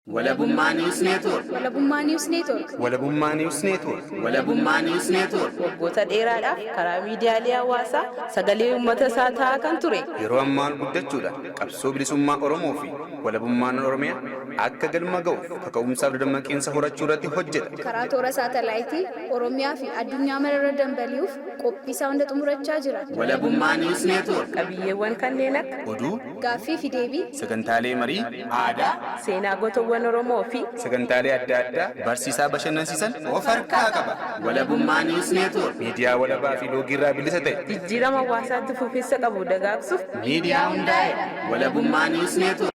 Walabummaa News Network. Walabummaa News Network. Walabummaa News Network. Walabummaa News Network. Waggoota dheeraadhaaf karaa miidiyaalee hawaasaa sagalee uummata isaa ta'aa kan ture. Yeroo ammaa guddachuudha. Qabsoo bilisummaa Oromoo fi walabummaan Oromiyaa akka galma ga'uuf kaka'umsaaf dammaqinsa horachuu irratti hojjeta. Karaa toora saatalaayitii Oromiyaa fi addunyaa mararra dambali'uuf qophii isaa hunda xumurachaa jira. Walabummaa News Network. Qabiyyeewwan kanneen akka oduu, Gaaffiideebi, sagantaalee marii, aadaa, seenaa gootawwan Oromoo fi sagantaalee adda addaa barsiisaa bashannansiisan of harkaa qaba. Walabummaa News Network. Miidiyaa walabaa fi loogii irraa bilisa ta'e. jijjiirama hawaasaatti fufiinsa qabu dagaagsuuf Miidiyaa hundaa'edha. Walabummaa News Network.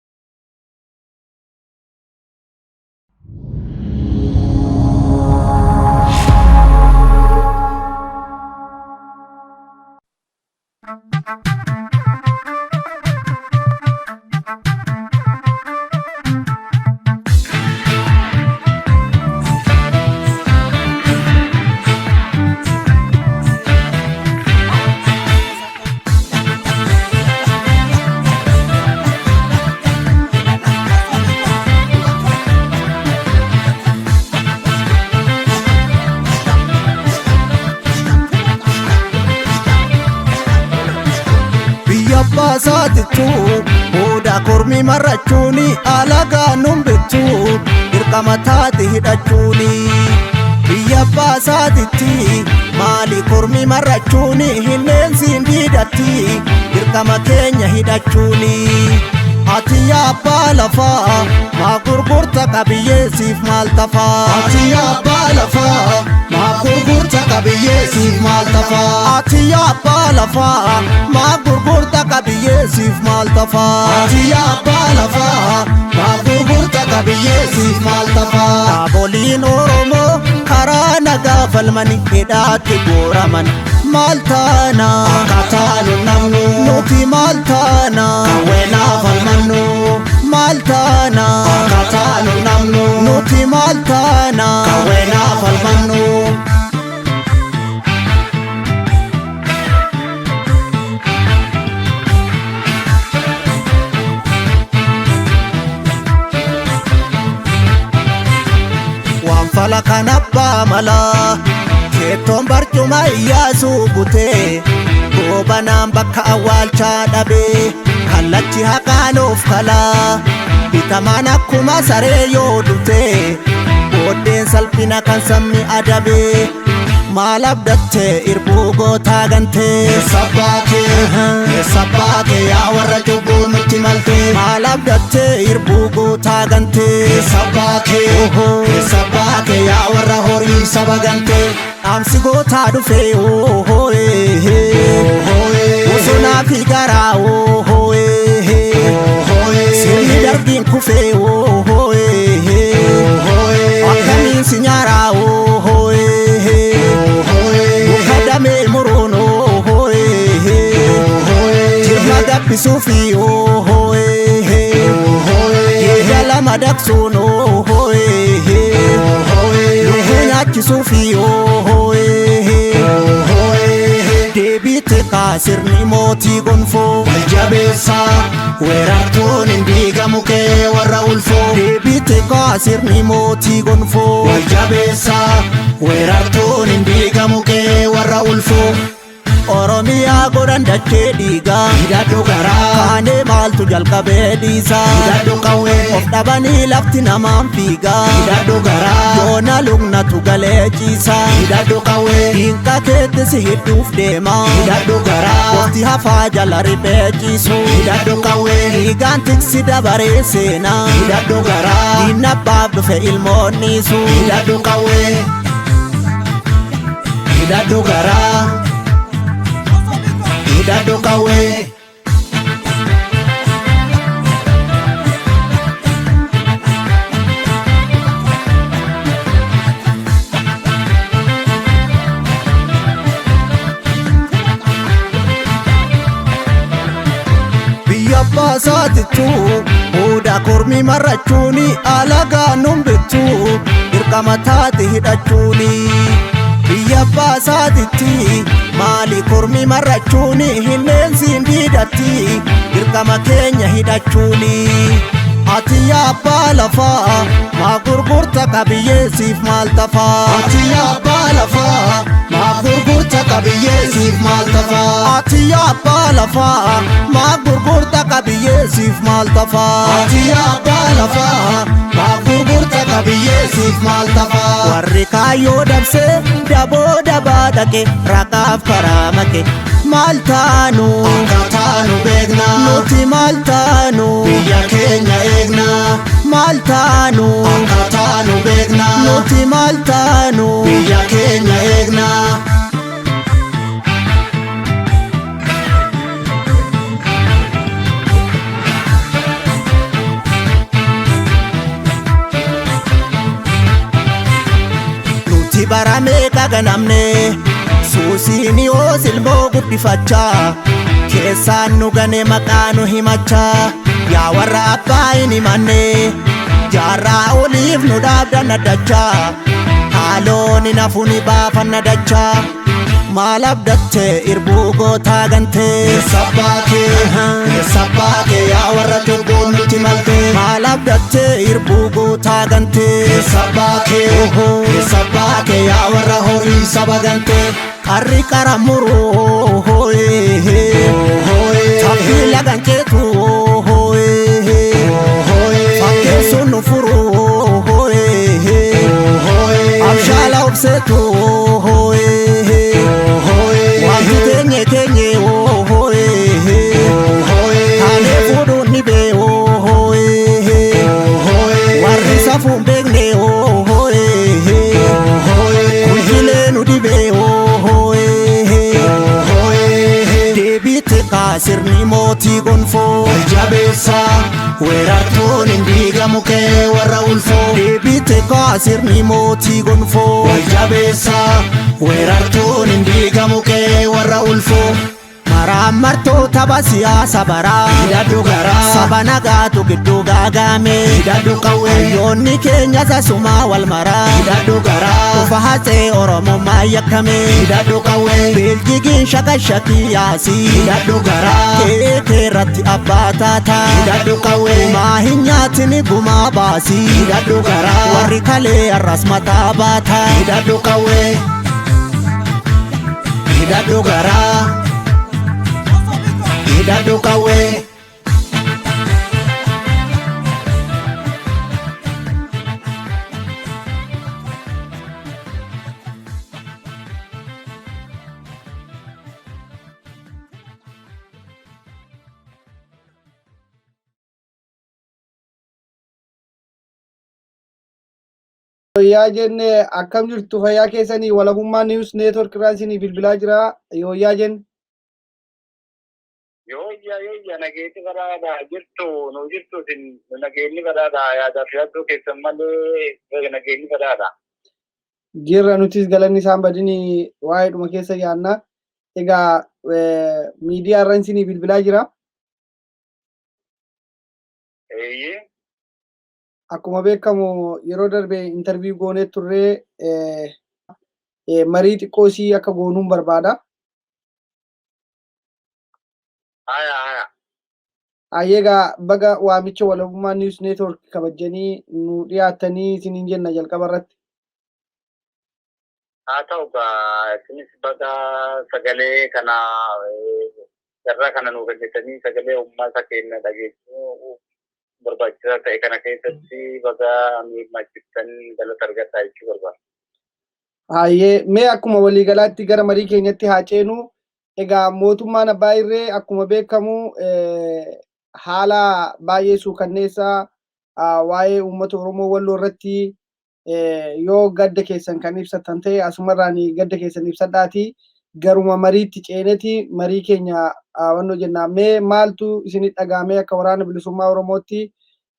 Saatitu oda kormi marachuni alaga numbitu irkama taati hidachuni biyya baasatitti maali kormi marachuni hineensi hindidatti irkama keenya hidachuni ati yaabba lafaa maa gurgurta qabiyyeesiif maal tafaa ati yaabba lafaa maa gurgurta qabiyyeesiif maal tafaa ati yaabba lafaa maa gurgurta qabiyyeesiif maal tafaa ati yaabba lafaa maa gurgurta qabiyyeesiif maal tafaa dhaaboliin Oromoo karaa nagaa falmani hidhaatti gooraman maal taana akkataanu namnu nuti maal taana kawweenaa falmannu maal taana akkataanu namnu nuti maal taana kawweenaa falmannu. Fala kanabba mala keeton barcuma iyyasuu butee goobanaan bakka awwaalchaa dhabee kallachi haqaanuuf kalaa bitamaan akkuma saree yoo dhufee booddeen salphina kan sabni adabee maal abdattee irbuu gootaa gantee sabbaakee yaa warra cubbuu nutti maltee maal abdattee irbuu gootaa gantee sabbaakee yaa warra horii saba gantee dhaamsi gootaa dhufee bosonaa fi garaa sirni darbiin kufee akkamiin si nyaaraa mukadamee muruun jirma gabbisuufi yeedalama daksuun lubbuu nyaachisuufi deebite kaasirni mootii gonfoo waljabeessaa weerartuun hin diigamu kee warra ulfoo deebite kaasirni mootii gonfoo waljabeessaa weerartuun hin diigamu kee warra ulfoo Oromiyaa godhan dachee dhiigaa hidhadhu garaa kaanee maaltu jalqabee dhiisaa hidhadhu qawwee of dhabanii lafti namaan fiigaa hidhadhu garaa yoona lugnatu galee ciisaa hidhadhu qawwee diinqa keetti si hidhuuf deemaa hidhadhu garaa waqti hafaa jala riphee ciisu hidhadhu qawwee dhiigaan tiksi dabaree seenaa hidhadhu garaa diinna abbaaf dhufe ilmoon niisu hidhadhu qawwee hidhadhu garaa hidhadhu qawwee. Biyya baasatittu oda kormi marachuni alaga numbittu dirqama taate hidhachuuni biyya baasatitti maali kormi marrachuuni hineensi hindidatti dirqama keenya hidhachuuni ati yaabba lafaa gurgurta qabiyyeessiif maal tafaa ati abbaa lafaa maaf gurgurta qabiyyeessiif maal tafaa ati abbaa lafaa maaf gurgurta qabiyyeessiif maal tafaa ati abbaa lafaa maaf gurgurta qabiyyeessiif maal tafaa warri kaayyoo dabsee daboo dabaa dhaqe raqaaf karaa make maal taanu akka taanu beekna nuti maal taanu biyya keenya eegna maal taanu akka taanu beekna nuti maal taanu biyya keenya eegna nuti baramee kaganamne suusiini oo silmoo guddifachaa keessaan nu gane maqaa nu himachaa yaa warra abbaa hin himanne jaarraa oliif nu dhaabdan addachaa haaloon hin hafu ni baafanna dachaa maal abdattee irbuu gootaa gantee sabbaa kee yaa warra turboon nuti maltee maal abdattee irbuu gootaa gantee sabbaa kee yaa warra horii saba gantee qarri qaramuruu taphii laganceetu fakkeessuun nu furuu abshaala obseetu wanti teenye taanee fuudhuun ni bee warri safuun beekne kulkilee nu dhibee sirni mootii gonfoo jabeessaa weerartuun hin diigamu kee warra ulfoo deebite kaa sirni mootii gonfoo jabeessaa weerartuun hin diigamu kee warra ulfoo maraan martoo tapha siyaasa baraa hidhadhu garaa saba nagaatu gidduu gaagame hidhadhu qawwee yoonni keenya sasumaa wal maraa hidhadhu garaa ufa hatsee oromummaa yakkame hidhadhu qawwee beeljigiin shakashakii yaasii hidhadhu garaa kee irratti abbaa taataa hidhadhu qawwee maa hin nyaatini gumaa baasii hidhadhu garaa warri kalee arras mataa baataa hidhadhu qawwee hidhadhu garaa hidhadhu qawwee Fayyaa jenne akkam jirtu fayyaa keessanii walabummaa news network irraa isinii bilbilaa jira yooyyaa jenne. Yoo nageetti baraada jirtu nu jirtu sin nageenyi baraada yaada fiyattuu keessan malee nageenyi baraada. Jirra nutis galanni isaan badini waa'eedhuma keessa yaanna. Egaa miidiyaa irra isinii bilbilaa jira. Akkuma beekamu yeroo darbe interview goonee turree marii xiqqoo isii akka goonuun barbaada. Egaa baga waamicha walabummaa news network kabajanii nu dhiyaatanii isiniin jenna jalqaba irratti. Haa ta'u isinis baga sagalee kana irra kana nu hojjetanii sagalee uummata keenya dhageessuu barbaachisaa ta'e kana keessatti baga miidhagsitan galata argataa jechuu barbaada. Mee akkuma waliigalaatti gara marii keenyatti haa ceenu. Egaa mootummaan abbaa irree akkuma beekamu haala baay'ee suukanneessaa waa'ee uummata Oromoo Walloo irratti yoo gadda keessan kan ibsatan ta'e asumarraan gadda keessan ibsadhaati garuma mariitti ceeneti marii keenya wannoo jennaa. Mee maaltu isinit dhagaamee akka waraana bilisummaa Oromootti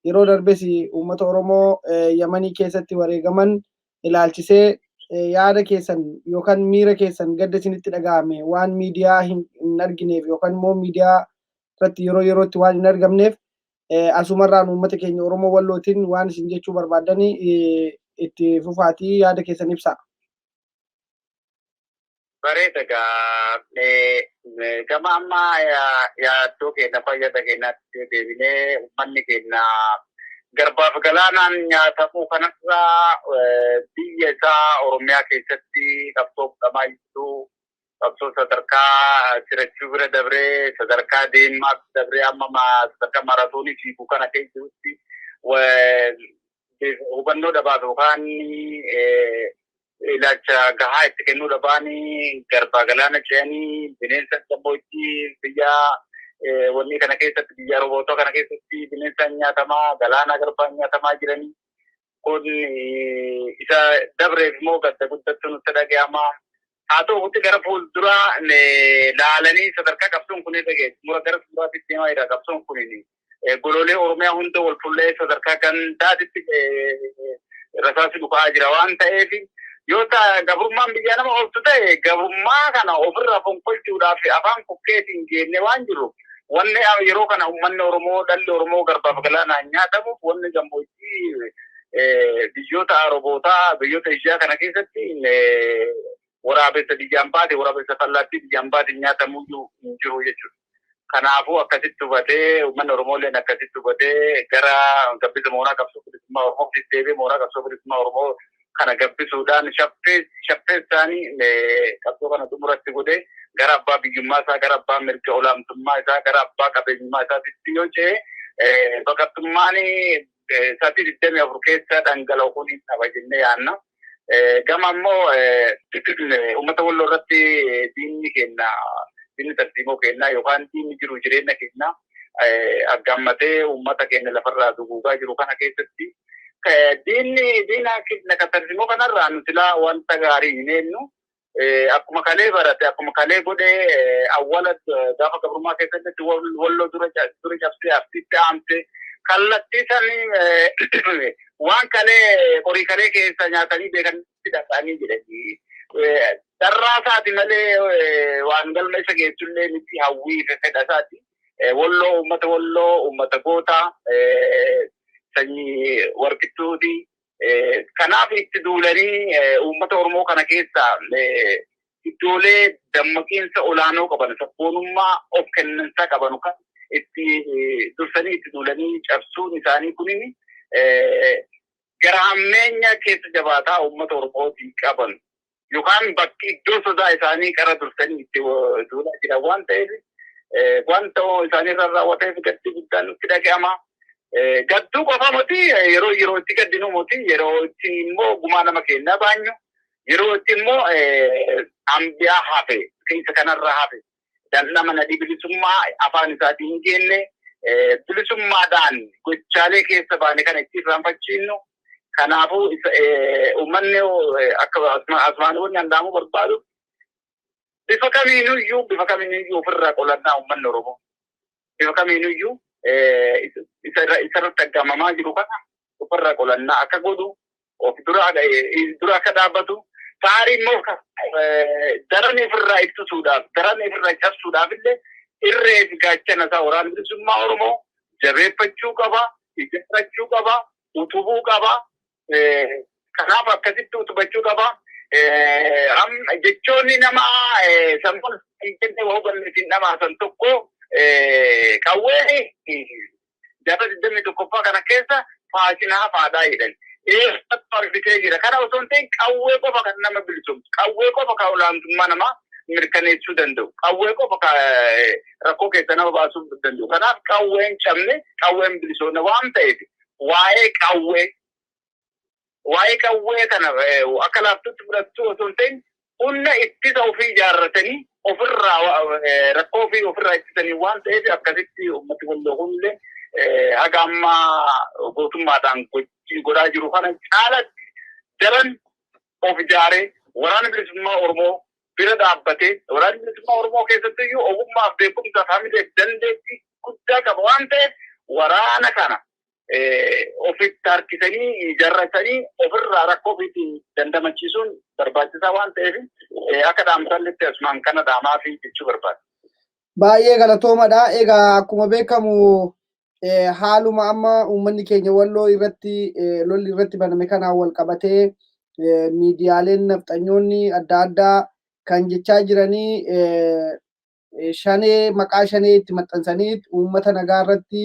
yeroo darbes uummata Oromoo Yamanii keessatti wareegaman ilaalchisee yaada keessan yookaan miira keessan gadda isinitti dhagaame waan miidiyaa hin argineef yookaan immoo miidiyaa irratti yeroo yerootti waan hin argamneef asumarraan uummata keenya Oromoo Wallootiin waan isin jechuu barbaadanii itti fufaatii yaada keessan ibsa. Bareeda gama ammaa yaaddoo keenya fayyada keenyatti deebinee uummanni keenya garbaaf galaanaan nyaatamuu kanarraa biyya isaa Oromiyaa keessatti qabsoo godhamaa jirtu qabsoo sadarkaa sirachuu bira dabree sadarkaa deemaa dabree amma sadarkaa maraatoonii fiiguu kana keessatti hubannoo dhabaaf yookaan ilaalcha gahaa itti kennuu dhabaanii garbaa galaana ce'anii bineensa gammoojjii biyya wanni kana keessatti biyya robootoo kana keessatti bineensa nyaatamaa galaana garbaa nyaatamaa jiranii kun isa dabreef immoo gadda guddatti nutti dhaga'ama. Haa ta'uutti gara fuulduraa laalanii sadarkaa qabsoon kun dhaga'e mura gara fuulduraatti deemaa jira qabsoon kun goloolee Oromiyaa hunda wal fuullee sadarkaa gandaatitti rasaasi dhufaa jira waan ta'eef yoo gabrummaan biyya nama ooltu ta'e gabrummaa kana ofirraa fonqolchuudhaaf afaan kukkeetiin geenne waan jiru wanni yeroo kana uummanni Oromoo dhalli Oromoo garbaaf galaanaan nyaatamu wanni gammoojjii biyyoota Arabootaa biyyoota Ishiyaa kana keessatti waraabessa biyyaan baate waraabessa fallaattii biyyaan baate nyaatamuu jiru jechuudha. Kanaafuu akkasitti hubatee uummanni Oromooleen akkasitti hubatee gara gabbisa mooraa qabsoo bilisummaa Oromoo deebi'ee mooraa qabsoo bilisummaa Oromoo kana gabbisuudhaan shaffeessaanii qabsoo kana xumuratti godhee gara abbaa biyyummaa isaa gara abbaa mirga olaantummaa isaa gara abbaa qabeenyummaa isaatti yoo ce'e baqattummaan sa'aatii 24 keessa dhangala'uun hin dhaba jennee yaadna. Gama immoo uummata walloo irratti diinni kenna diinni tartiiboo kenna yookaan diinni jiru jireenya kenna aggammatee uummata keenya lafarraa duguugaa jiru kana keessatti diina tartiiboo kanarraa nuti laa wanta gaarii hin eenyu akkuma kalee barate akkuma kalee godhee awwala gaafa gabrummaa keessatti walloo dura cabsee aftitti aamte kallattii sanii waan kalee horii kalee keessa nyaatanii beekanitti dhaqanii jedhanii darraa isaati malee waan galma isa geessullee miti hawwii fedha isaati walloo uummata gootaa sanyii warqittuuti kanaaf itti duulanii uummata Oromoo kana keessa iddoolee dammaqiinsa olaanoo qaban sabboonummaa of kennansa qaban kan itti dursanii itti duulanii cabsuun isaanii kunin gara hammeenya keessa jabaataa uummata Oromootii qaban yookaan bakki iddoo sodaa isaanii qara dursanii itti duulaa jiran waan ta'eef wanta isaanii irraa raawwateef gaddi guddaan nutti dhaga'ama. Gadduu qofa miti yeroo itti gaddinu miti yeroo itti immoo gumaa nama kennaa baanyu yeroo itti immoo ambiyaa hafe keessa kanarraa hafe nama nadii bilisummaa afaan isaatiin hin geenne bilisummaadhaan gochaalee keessa baane kana itti irraanfachiinnu kanaafuu uummanni akka asmaanonni handaamuu barbaadu bifa kamiinuyyuu ofirraa qolannaa uummanni Oromoo bifa kamiinuyyuu isarratti aggamamaa jiru kana ofirraa qolannaa akka godhu of dura akka dhaabbatu taariin immoo daran ofirraa ittisuudhaaf daran ofirraa cabsuudhaaf illee irree fi gaachana isaa waraana bilisummaa Oromoo jabeeffachuu qaba ijaarrachuu qaba utubuu qaba kanaaf akkasitti utubachuu qaba jechoonni nama sammuun jenne hubanneetiin dhamaasan tokko qawwee jaarraa 21ffaa kana keessa faashinaa hafaadhaa jedhan argitee jira kana osoo hin ta'in qawwee qofa kan nama bilisumsu qawwee qofa kan olaantummaa namaa mirkaneessuu danda'u qawwee qofa rakkoo keessa nama baasuu danda'u kanaaf qawween cabne qawween bilisoomne waan ta'eef waa'ee qawwee kana akka laaftutti fudhattuu osoo hin ta'in humna ittisa ofii ijaarratanii ofirraa rakkoo ofii ofirraa ittisanii waan ta'eef akkasitti uummati walloo hundee haga ammaa gootummaadhaan godhaa jiru kana caalatti daran of ijaaree waraana bilisummaa Oromoo bira dhaabbatee waraana bilisummaa Oromoo keessatti iyyuu ogummaaf beekumsa hamileef dandeettii guddaa qaba waan ta'eef waraana kana ofitti harkisanii ijaarratanii ofirraa rakkoo ofiitiin dandamachiisuun barbaachisaa waan ta'eef akka dhaamsalletti asumaan kana dhaamaa fi jechuu barbaada. Baay'ee galatoomadha. Egaa akkuma beekamu haaluma amma uummanni keenya walloo irratti lolli irratti baname kanaan wal qabatee miidiyaaleen nafxanyoonni adda addaa kan jechaa jiranii shanee maqaa shanee itti maxxansanii uummata nagaa irratti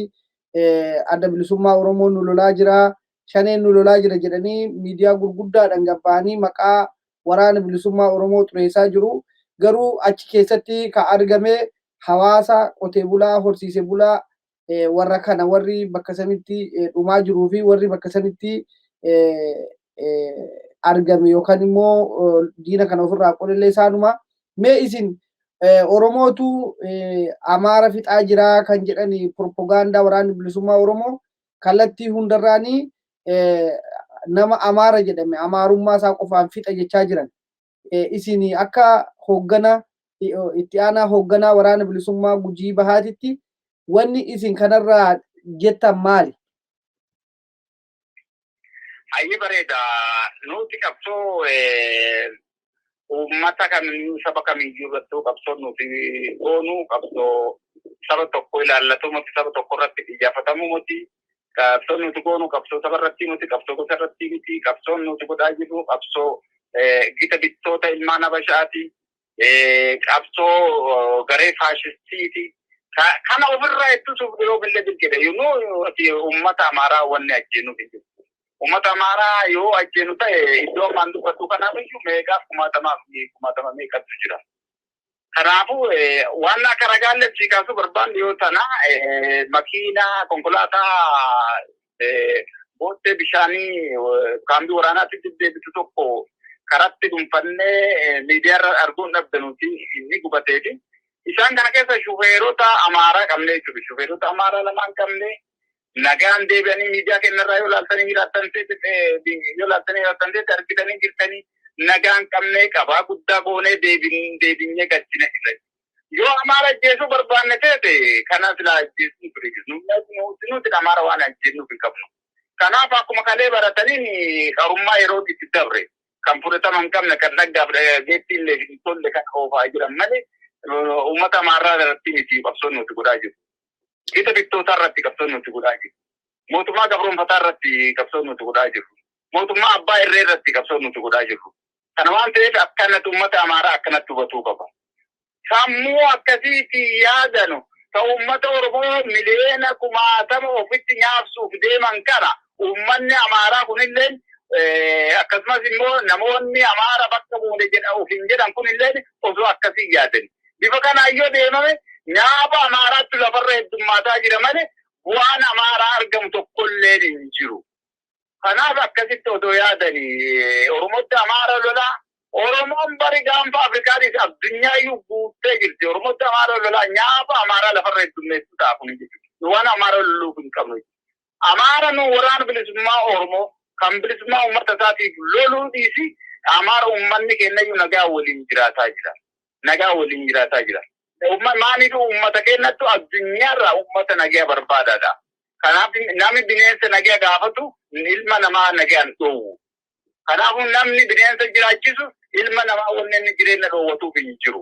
adda bilisummaa Oromoo nu lolaa jira, shaneen nu lolaa jira jedhanii miidiyaa gurguddaadhaan gabbaanii maqaa waraana bilisummaa Oromoo xureessaa jiru. Garuu achi keessatti kan argame hawaasa qotee bulaa horsiisee bulaa warra kana warri bakka sanitti dhumaa jiruu fi warri bakka sanitti argame yookaan immoo diina kana ofirraa qolillee isaanuma. Mee isin Oromootu Amaara fixaa jira kan jedhani propagaandaa waraanni bilisummaa Oromoo kallattii hundarraanii nama Amaara jedhame Amaarummaa isaa qofaan fixa jechaa jiran. Isin akka hooggana itti aanaa hoogganaa waraana bilisummaa Gujii Bahaatitti wanni isin kanarraa jettan maali? Ayyi bareeda nuti qabsoo uummata kamiyyuu saba kamiyyuu irrattuu qabsoo nuti goonu qabsoo saba tokko ilaallatu muti saba tokko irratti xiyyeeffatamu muti qabsoo nuti goonu qabsoo saba irratti muti qabsoo gosa irratti miti qabsoo nuti godhaa jirru qabsoo gita bittoota ilmaan Habashaati qabsoo garee faashistiiti kana ofirraa ittisuuf yoo billee bilcheedha yoo uummata Amaaraa wanni ajjeenu hin ummata Amaaraa yoo ajjeenu ta'e iddoo ammaan dubbatu kanaaf iyyuu meeqaaf kumaatama meeqatu jira. Kanaafuu waan akka ragaallee si kaasuu barbaanne yoo tana makiinaa konkolaataa booddee bishaanii kaambii waraanaatti deddeebitu tokko karatti dhuunfannee miidiyaarra arguun dhabdanuuti inni gubateeti. Isaan kana keessa shufeerota Amaaraa qabnee jechuudha. Shufeerota Amaaraa lamaan qabnee nagaan deebi'anii miidiyaa kennarraa yoo laaltanii jiraattan argitanii jirtanii nagaan qabnee qabaa guddaa goonee deebinyee galchina irra. Yoo Amaara ajjeesuu barbaanne ta'e kana silaa ajjeesuu ture. Nuti Amaara waan ajjeesnuuf hin qabnu. Kanaaf akkuma kalee barataniin qarummaa yeroo itti dabre kan fudhatama hin qabne kan dhaggaaf geettiin illee hin tolle kan oofaa jiran malee uummata Amaaraa irratti miti qabsoon nuti godhaa jiru. Gita bittoota irratti qabsoon nuti godhaa jiru. Mootummaa gabroonfataa irratti qabsoon nuti godhaa jiru. Mootummaa abbaa irree irratti qabsoon nuti godhaa jiru. Kana waan ta'eef akkanatti uummata Amaaraa akkanatti hubatuu qaba. Sammuu akkasiitti yaadanu ka uummata Oromoo miliyoona kumaatama ofitti nyaabsuuf deeman kana uummanni Amaaraa kunillee akkasumas immoo namoonni Amaara bakka buune jedhan kunillee osoo akkasii yaadan. Bifa kanaan yoo deemame nyaaba Amaaraatti lafarra heddummaataa jira malee waan Amaaraa argamu tokkollee hin jiru. Kanaaf akkasitti osoo yaadanii Oromootti Amaara lolaa Oromoon bari gaanfa Afrikaatis addunyaayyu guuttee jirti. Oromootti Amaara lolaa nyaaba Amaaraa lafarra heddummeessuudhaaf kun jechuudha. Waan Amaara loluuf hin qabnu. Amaara nu waraana bilisummaa Oromoo kan bilisummaa uummata isaatiif loluu dhiisi Amaara uummanni kennayyuu nagaa waliin jiraataa jira. Nagaa waliin jiraataa jira. Maaliif uummata kennattu addunyaarraa uummata nagaa barbaadaadha. Kanaaf namni bineensa nagaa gaafatu ilma namaa nagaan dhoowwu. Kanaafuu namni bineensa jiraachisu ilma namaa wanneen jireenya dhoowwatuuf hin jiru.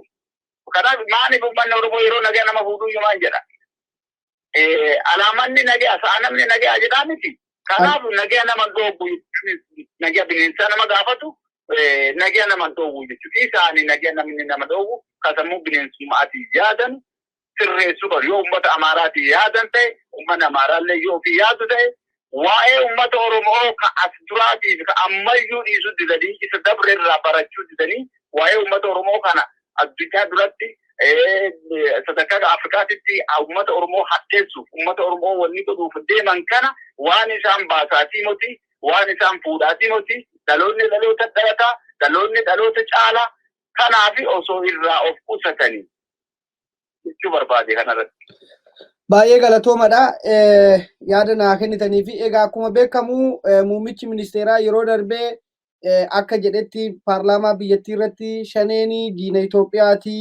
Kanaaf maaliif uummanni Oromoo yeroo nagaa nama fuudhuu yumaan jedha. Alaamanni nagaa saanamni nagaa jedhaa miti. Kanaaf nagaa nama dhoowwu nagaa bineensa nama gaafatu nagaa nama dhoowwu jechuudha. Isaanii nagaa namni nama dhoowwu kasamuu bineensummaati yaadan sirreessuu qabu. Yoo uummata Amaaraati yaadan ta'e uummanni Amaaraallee yoo ofii yaadu ta'e waa'ee uummata Oromoo ka as duraatiif ka ammayyuu dhiisuu didanii isa dabreerraa barachuu didanii waa'ee uummata Oromoo kana addunyaa duratti sadarkaa Afrikaatitti uummata Oromoo hatteessuuf uummata Oromoo wanni godhuuf deeman kana waan isaan baasaatii moti waan isaan fuudhaatii moti dhaloonni dhaloota dhalataa dhaloonni dhaloota caalaa kanaaf osoo irraa of qusatanii jechuu barbaade kanarratti. Baay'ee galatoomadha. Yaada naa kennitanii fi egaa akkuma beekamu muummichi ministeeraa yeroo darbee akka jedhetti paarlaamaa biyyattii irratti shaneen diina Itoophiyaati.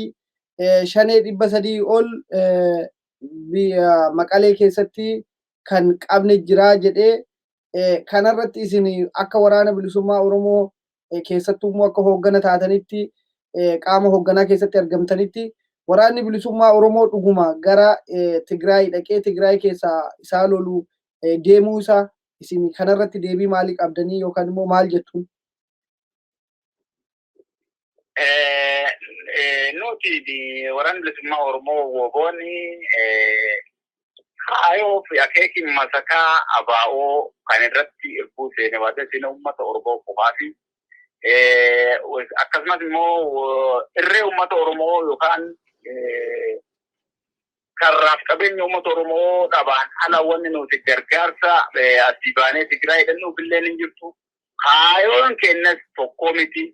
Shanee 300 ol Maqalee keessatti kan qabne jira jedhee kanarratti isin akka waraana bilisummaa Oromoo keessattuu immoo akka hooggana taatanitti qaama hoogganaa keessatti argamtanitti waraanni bilisummaa Oromoo dhuguma gara Tigraay dhaqee Tigraay keessaa isaa lolu deemuu isaa isin kanarratti deebii maalii qabdanii yookaan immoo maal jettuun? Nuti waraanni bilisummaa Oromoo woboonni kaayoo fi akeeki masakaa abaa'oo kan irratti irbuu seene waata sina ummata Oromoo qofaati. Akkasumas immoo irree ummata Oromoo yookaan karraaf qabeenya ummata Oromoo dhabaan ala wanni nuti gargaarsa asii baanee Tigraay hidhannuuf illee hin jirtu. Kaayoon kennas tokko miti.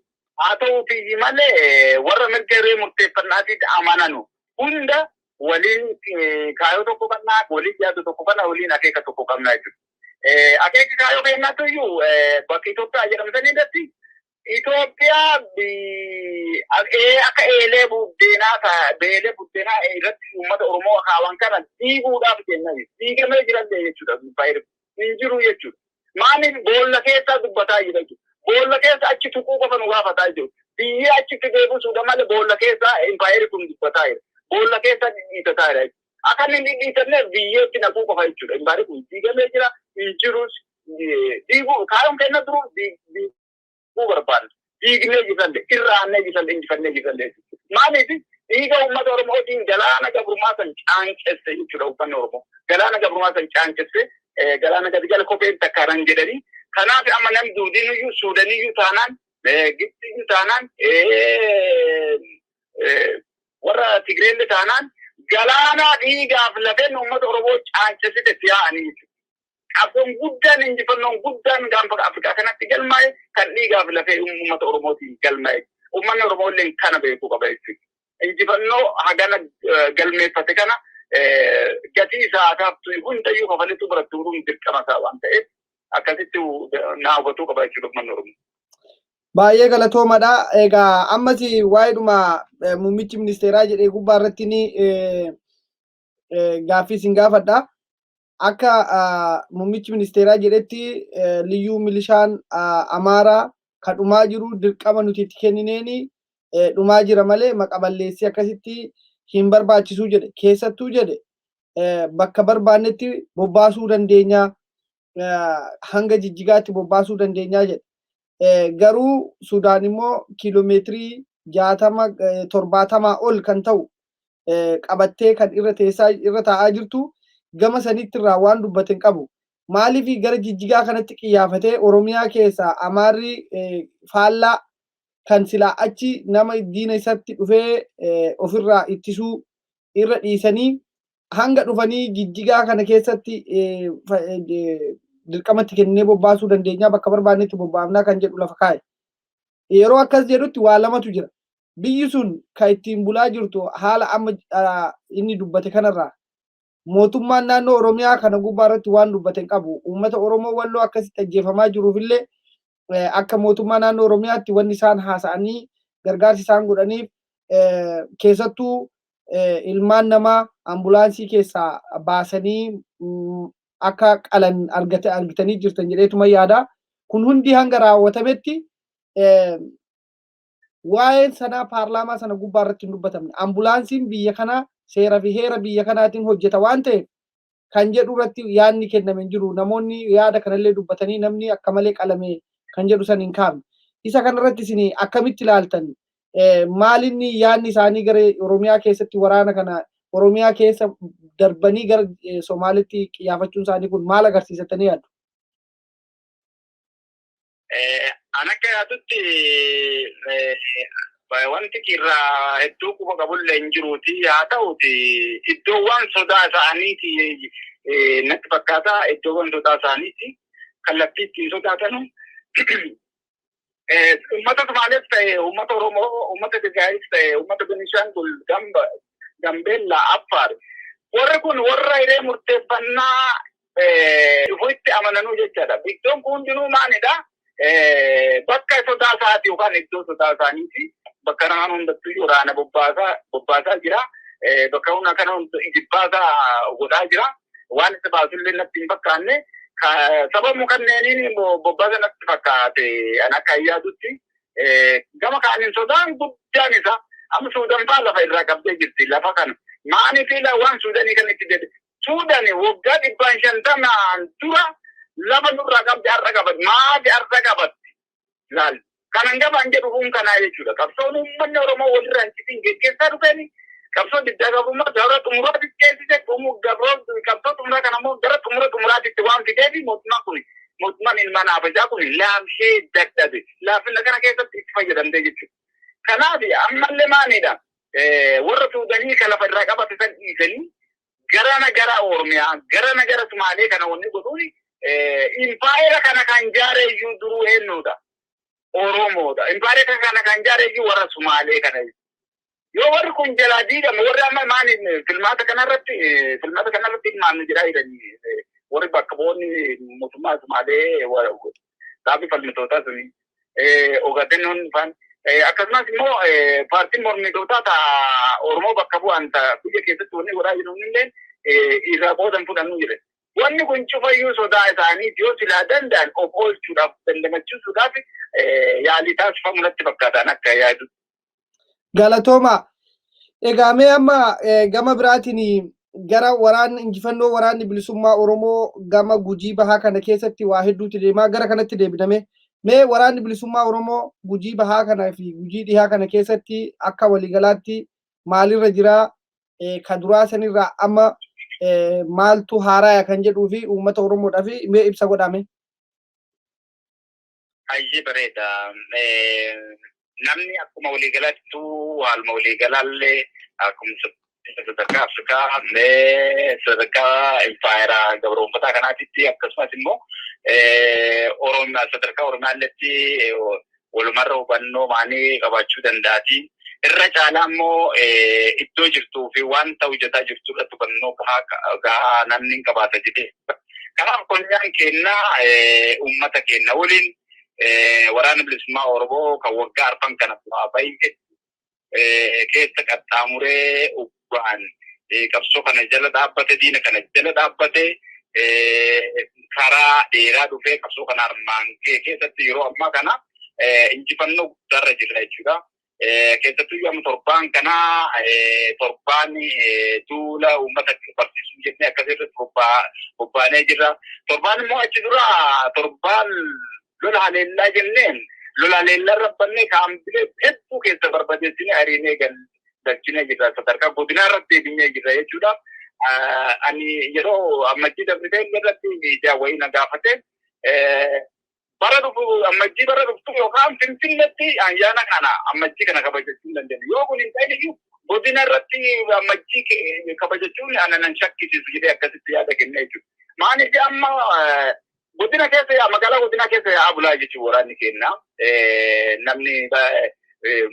Haa ta'uutii malee warra mirga irree murteeffannaatiif amananu hunda waliin kaayoo tokko qabnaa, waliin yaadu tokko qabnaa, waliin akeeka tokko qabnaa jechuudha. Akeeka kaayoo kennaatu iyyuu bakka Itoophiyaa jedhamtanii irratti Itoophiyaa akka eelee buddeenaa irratti uummata Oromoo akaawwan kana diiguudhaaf jennaan diigamee jiran jechuudha. Hin jiru jechuudha. Maaliif boolla keessaa dubbataa jira jechuudha. Boolla keessa achi tuquu qofa nu gaafataa jiru. Biyya achitti deebisuudha malee boolla keessaa impaayeri kun dubbataa jira. Boolla keessa dhiitataa jira. Akka inni dhiitanne biyyatti naquu qofa jechuudha. Impaayeri kun diigamee jira. Hin jirus diiguu kaayoon kenna duruu diiguu barbaadu. Diignee jiran irraannee jiran injifannee jiran. Maaliif dhiiga uummata Oromootiin galaana gabrummaa san caanqesse jechuudha uummanni Oromoo. Galaana gabrummaa san caanqesse galaana gadi jala kopheen takkaaran jedhanii. Kanaaf amma namni duudiniyyuu Suudaniyyuu taanaan Gibxiyyuu taanaan warra Tigreellee taanaan galaanaa dhiigaaf lafeen uummata Oromoo caanqessite siyaa'anii jechuudha. Qabsoon guddaan injifannoon guddaan gaanfa Afrikaa kanatti galmaa'e kan dhiigaaf lafee uummata Oromootiin galmaa'e. Uummanni Oromoo illee kana beekuu qaba jechuudha. Injifannoo hagana galmeeffate kana gatii isaa taaftu hundayyuu kafaletu barattu huruun dirqama isaa waan ta'eef akkasitti naa hubatuu qaba jechuudha uummanni Oromoo. Baay'ee galatoomadha. Egaa ammas waa'eedhuma muummichi ministeeraa jedhee gubbaa irratti ni gaaffii isin gaafadha. Akka muummichi ministeeraa jedhetti liyyuu milishaan Amaaraa kan dhumaa jiru dirqama nuti itti kennineeni dhumaa jira malee maqaballeessii akkasitti hin barbaachisuu jedhe. Keessattuu jedhe bakka barbaannetti bobbaasuu dandeenya hanga Jijjigaatti bobbaasuu dandeenya jedhe. Garuu Sudaan immoo kiiloomeetirii 60-70 ol kan ta'u qabattee kan irra taa'aa jirtu gama sanitti irraa waan dubbaten qabu. Maaliif gara Jijjigaa kanatti qiyyaafatee Oromiyaa keessaa Amaarri faallaa kan silaa achi nama diina isatti dhufee ofirraa ittisuu irra dhiisanii hanga dhufanii Jijjigaa kana keessatti dirqamatti kennee bobbaasuu dandeenya bakka barbaannetti bobbaafnaa kan jedhu lafa kaa'e. Yeroo akkas jedhutti waa lamatu jira. Biyyi sun kan ittiin bulaa jirtu haala amma inni dubbate kanarraa mootummaan naannoo Oromiyaa kana gubbaa irratti waan dubbaten qabu. Uummata Oromoo walloo akkasitti ajjeefamaa jiruufillee akka mootummaa naannoo Oromiyaatti wanni isaan haasa'anii gargaarsi isaan godhaniif keessattuu ilmaan namaa ambulaansii keessaa baasanii akka qalan argitanii jirtan jedheetuma yaada. Kun hundi hanga raawwatametti waa'een sanaa paarlaamaa sana gubbaa irratti hin dubbatamne. Ambulaansiin biyya kanaa seera fi heera biyya kanaatiin hojjeta waan ta'eef kan jedhu irratti yaadni kenname hin jiru. Namoonni yaada kanallee dubbatanii namni akka malee qalame kan jedhu san hin kaafne. Isa kanarratti isin akkamitti ilaaltan? Maalinni yaadni isaanii gara Oromiyaa keessatti waraana kana Oromiyaa keessa darbanii gara Somaalitti qiyyaafachuun isaanii kun maal agarsiisatanii yaaddu? Ana akka yaatutti wanti irraa hedduu quba qabullee hin jiruuti. Haa ta'uti iddoowwan sodaa isaaniiti natti fakkaata. Iddoowwan sodaa isaaniiti kallattii ittiin sodaatanu. Uummata Somaalees ta'e, uummata Oromoo, uummata Tigraayis ta'e, uummata Beenishaangul, Gambeella, Affaar. Warri kun warra hiree murteeffannaa dhufuutti amananuu jechaadha. Iddoon kun hundinuu maalidha? Bakka sodaa isaati yookaan iddoo sodaa isaaniiti. Bakka namaan hundattuu waraana bobbaasaa jira. Bakka hunda kana jibbaasaa godhaa jira. Waan itti baasullee natti hin fakkaanne. Sababu kanneeniin bobbaasa natti fakkaate an akka yaadutti gama kaaniin sodaan guddaan isa amma Suudaan faa lafa irraa qabdee jirti lafa kana. Maanii fi waan Suudaanii kan itti jedhe Suudaanii waggaa 550 dura lafa nurraa qabdi har'a qabatti. Maati har'a qabatti? Laal. Kanan gabaan jedhu kun kanaa jechuudha. Qabsoon uummanni Oromoo walirraa hin geggeessaa dhufeeni qabsoo diddaa gabrummaa gara xumuraatti geessise qabsoo xumuraa kana immoo gara xumuraatti waan fideefi mootummaan ilmaan abajaa kun laamshee dadhabe laafina kana keessatti itti fayyadamtee jechuudha. Kanaaf ammallee maalidha warra fuudhanii kan lafa irraa qabate san dhiisanii gara Oromiyaa gara Sumaalee kana wanni godhuun impaayera kana kan jaare iyyuu duruu eenyudha Oromoodha. Impaayera kana kan jaare iyyuu warra Sumaalee kana yoo warri kun jalaa diigame warri amma maaliin filmaata kanarratti maamni jedhaa jedhanii warri bakka bu'oonni mootummaa Sumaalee gaaffii falmitootaa suni Ogadennoon faan akkasumas immoo paartiin mormitootaa ta'a Oromoo bakka bu'an ta'a biyya keessatti wanni godhaa jiru illee irraa qoodan fudhannuu jedhe. Wanni kun cufayyuu sodaa isaanii yoo silaa danda'an of oolchuudhaaf dandamachiisuudhaaf yaalii taasifamu natti fakkaataan akka yaadu. Galatooma. Egaa mee amma gama biraatiin gara waraanni injifannoo waraanni bilisummaa Oromoo gama Gujii Bahaa kana keessatti waa hedduutti deemaa gara kanatti deebiname. Mee waraanni bilisummaa Oromoo Gujii Bahaa kana fi Gujii Dhihaa kana keessatti akka waliigalaatti maalirra jira ka duraa sanirraa amma maaltu haaraa kan jedhuu fi uummata Oromoodhaaf mee ibsa godhame. Ayyee bareeda. Namni akkuma waliigalaatti haaluma waliigalaallee akkuma sadarkaa Afrikaa sadarkaa impaayeraa gabroonfataa kanaatitti akkasumas immoo sadarkaa Oromiyaalletti walumarra hubannoo maanii qabaachuu danda'ati. Irra caalaa immoo iddoo jirtuu fi wanta hojjetaa jirtu irratti hubannoo gahaa namni qabaata jedhee. Kanaaf konyaan kennaa uummata kenna waliin waraana bilisummaa Oromoo kan waggaa arfan kana baay'ee keessa qaxxaamuree ubbaan qabsoo kana jala dhaabbate diina kana jala dhaabbate karaa dheeraa dhufee qabsoo kana armaan keessatti yeroo ammaa kana injifannoo guddaarra jirra jechuudha. Keessattuu yoo torbaan kana torbaan duula uummata barsiisuu jennee akkasirratti bobbaanee jirra. Torbaan immoo achi dura torbaan lola haleellaa jenneen lola haleellaa rabbannee kaambilee hedduu keessa barbadeessinee ariinee galchinee jirra. Sadarkaa godinaa irratti deebinee jirra jechuudha. Ani yeroo ammajjii dabritee irratti miidiyaa wayii na gaafate bara dhuftu yookaan Finfinneetti ayyaana kana ammajjii kana kabajachuu hin dandeenye. Yoo kun hin ta'in iyyuu godina irratti ammajjii kabajachuun anan shakkisiisu jedhee akkasitti yaada kennee jechuudha. Maaliif amma godina keessa magaalaa godina keessa yaa bulaa jechuun waraanni kenna. Namni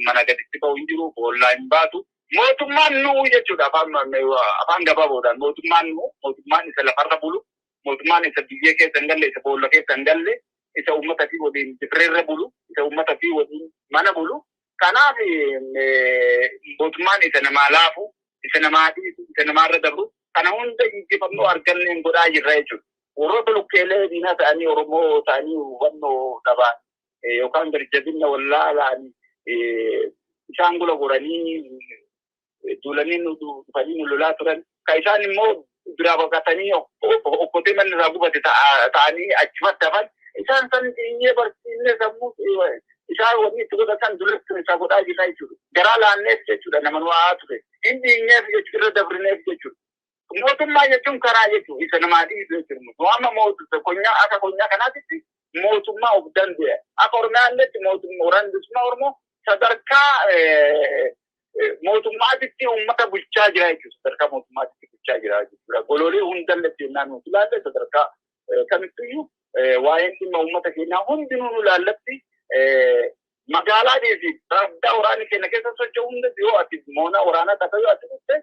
mana gaditti ba'u hin jiru, boollaa hin baatu. Mootummaan nuu jechuudha afaan gabaaboodhaan mootummaan isa lafarra bulu, mootummaan isa biyya keessa hin galle, isa boolla keessa hin galle, isa uummata fi waliin dirreerra bulu, isa uummata fi waliin mana bulu. Kanaaf mootummaan isa namaa laafu, isa namaa dhiisu, isa namaarra dabru. Kana hunda injifannoo arganneen godhaa jirra jechuudha. Warroota lukkeelee diinaa ta'anii Oromoo ta'anii hubannoo dhabaan yookaan garjabinna wallaalaan isaan gula godhanii duulanii dhufanii nu lolaa turan. Ka isaan immoo biraa baqatanii okkotee manni irraa gubate ta'anii achumatti hafan. Isaan san dhiinyee barsiisnee sammuu isaan wanni itti godhatan duratti isaa godhaa jirra jechuudha. Garaa laanneef jechuudha nama nu haa ture. Hin dhiinyeef jechuudha irra dabrineef jechuudha. Mootummaa jechuun karaa jechuudha isa namaa dhiisu jechuudha. Waama mootummaa konyaa akka konyaa kanaatitti mootummaa of danda'e. Akka Oromiyaalletti waraanni bilisummaa Oromoo sadarkaa mootummaatitti uummata bulchaa jira jechuudha. Sadarkaa mootummaatitti bulchaa jira jechuudha. Gololii hundalletti yennaan nuti ilaalle sadarkaa kamittiyyuu waa'een dhimma uummata keenyaa hundinuu nu ilaallatti magaalaa fi baddaa waraanni keenya keessa socho'u hundatti yoo ati moona waraanaa taate yoo ati dhufte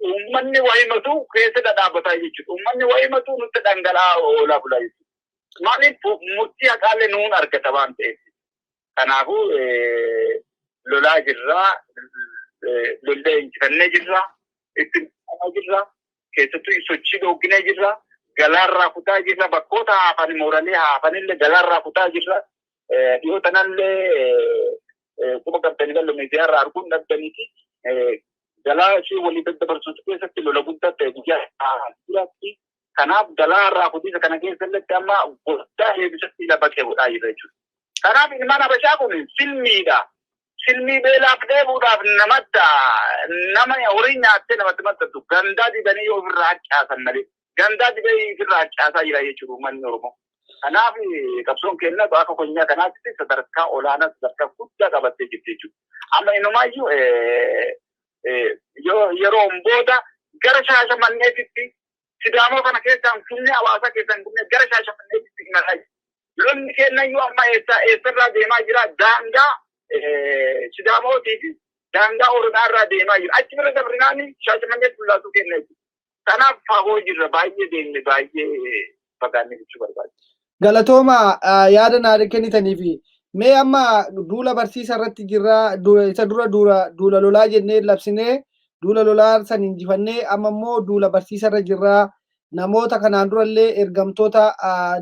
uummanni waa'imatu keessa dhadhaabataa jechuudha. Uummanni waa'imatu nutti dhangala'aa oolaa bulaa jechuudha. Maaliif murtii haqaalee nuun argata waan ta'eef. Kanaafuu lolaa jirraa, lollee injifannee jirraa, itti dhufaa jirraa, keessattuu sochii dhoogginee jirraa, galaarraa kutaa jirra, bakkoota haafan mooranii haafanillee galaarraa kutaa jirra. Dhiyoo tanallee quba qabdanii ballo miidiyaarraa arguun dhabdaniiti. Galaa ishee walii daddabarsuutu keessatti lola guddaa ta'e guyyaa jiraatti. Kanaaf galaarraa kutiisa kana keessatti amma guddaa eebisatti lafa qe'uudhaa jirra jechuudha. Kanaaf ilmaan Habashaa kun silmiidha. silmi beelaaf deebuudhaaf nama horii nyaattee namatti maxxantu gandaa dibanii ofirraa caasan malee gandaa dibanii ofirraa caasaa jira jechuudha uummanni Oromoo. Kanaaf qabsoon keenya akka konyaa kanaatti sadarkaa olaanaa sadarkaa guddaa qabattee jirti jechuudha. Amma inumaayyuu yeroon booda gara Shaashamanneetitti Sidaamoo kana keessaan Finfinnee Hawaasaa keessaan gara Shaashamanneetitti imalaa jira. Lolli kennayyuu amma eessarraa deemaa jira daangaa Sidaamootii fi daangaa Oromiyaa irraa deemaa jira. Achi bira dabrinaan Shaashamanneetti fullaasuu kenna jechuudha. Kanaaf fagoo jirra baay'ee deemne baay'ee fagaannee jechuu barbaada. Galatooma yaada naa kennitanii fi mee amma duula barsiisa irratti jirra isa dura duula lolaa jennee labsinee duula lolaa san injifannee amma immoo duula barsiisa irra jirra namoota kanaan durallee ergamtoota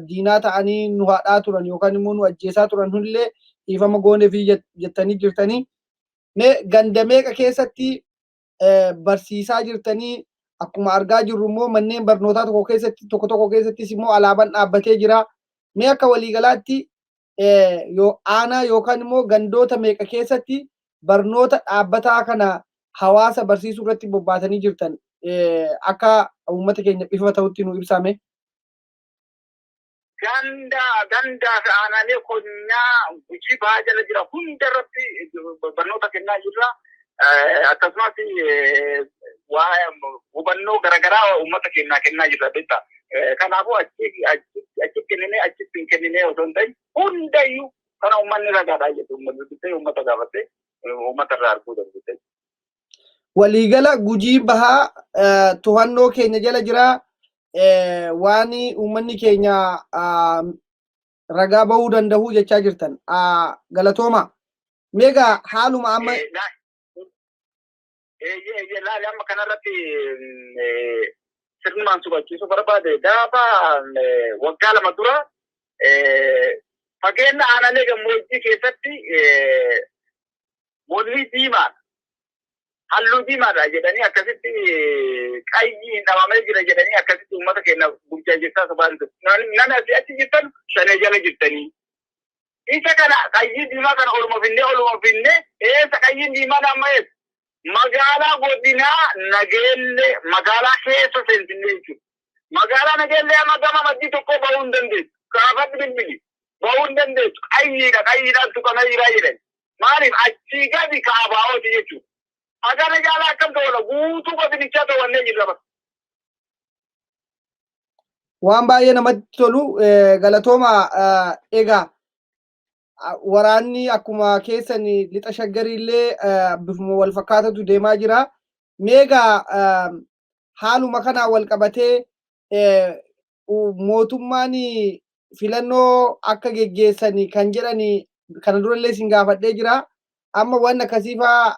diinaa ta'anii nu haadhaa turan yookaan immoo nu ajjeesaa turan hunillee dhiifama goonee fi jettanii jirtanii mee ganda meeqa keessatti barsiisaa jirtanii akkuma argaa jirru immoo manneen barnootaa tokko keessattis immoo alaabaan dhaabbatee jira. Mee akka waliigalaatti aanaa yookaan immoo gandoota meeqa keessatti barnoota dhaabbataa kana hawaasa barsiisuu irratti bobbaatanii jirtan akka uummata keenya ifa ta'utti nu ibsame. Gandaa fi aanaalee konyaa Gujii Bahaa jala jira hunda irratti barnoota kennaa jirra. Akkasumas hubannoo garaagaraa uummata kennaa jirra beektaa. Kanaafuu achi kenninee osoo hin ta'in hundayyuu kana uummanni ragaadhaa jedhu uummata gaafattee uummata irraa arguu dandeesse. Waliigala Gujii Bahaa to'annoo keenya jala jira waan uummanni keenya ragaa bahuu danda'u jechaa jirtan. Galatooma. Meegaa haaluma amma laali amma kanarratti sirnumaan subachiisuu barbaade gaafa waggaa lama dura fageenya aanaalee gammoojjii keessatti molii diimaadha. Halluu diimaadha jedhanii akkasitti qayyii dhabamee jira jedhanii akkasitti uummata keenya bulchaa jirtaa sabaan nama achi jirtan shanee jala jirtanii. Isa kana qayyii diimaa kana oluma finnee eessa qayyiin diimaan amma eessa? Magaalaa godinaa Nageelle magaalaa keessa seensinee jechuudha. Magaalaa Nageelle amma gama maddii tokko bahuu hin dandeessu. Kaafatti bilbili bahuu hin dandeessu. Qayyiidhaan tuqamee jiraa jedhan. Maaliif achii gadi kaabaa'ooti jechuudha. Agana jaalaa akkam ta'udha guutuu godinichaa ta'annee jirra. Waan baay'ee namatti tolu galatooma egaa. Waraanni akkuma keessan lixa shaggarillee bifuma wal fakkaatatu deemaa jira. Meegaa haaluma kanaa wal qabatee mootummaan filannoo akka geggeessanii kan jedhani kana durallee isin gaafadhee jira. Amma waan akkasiifaa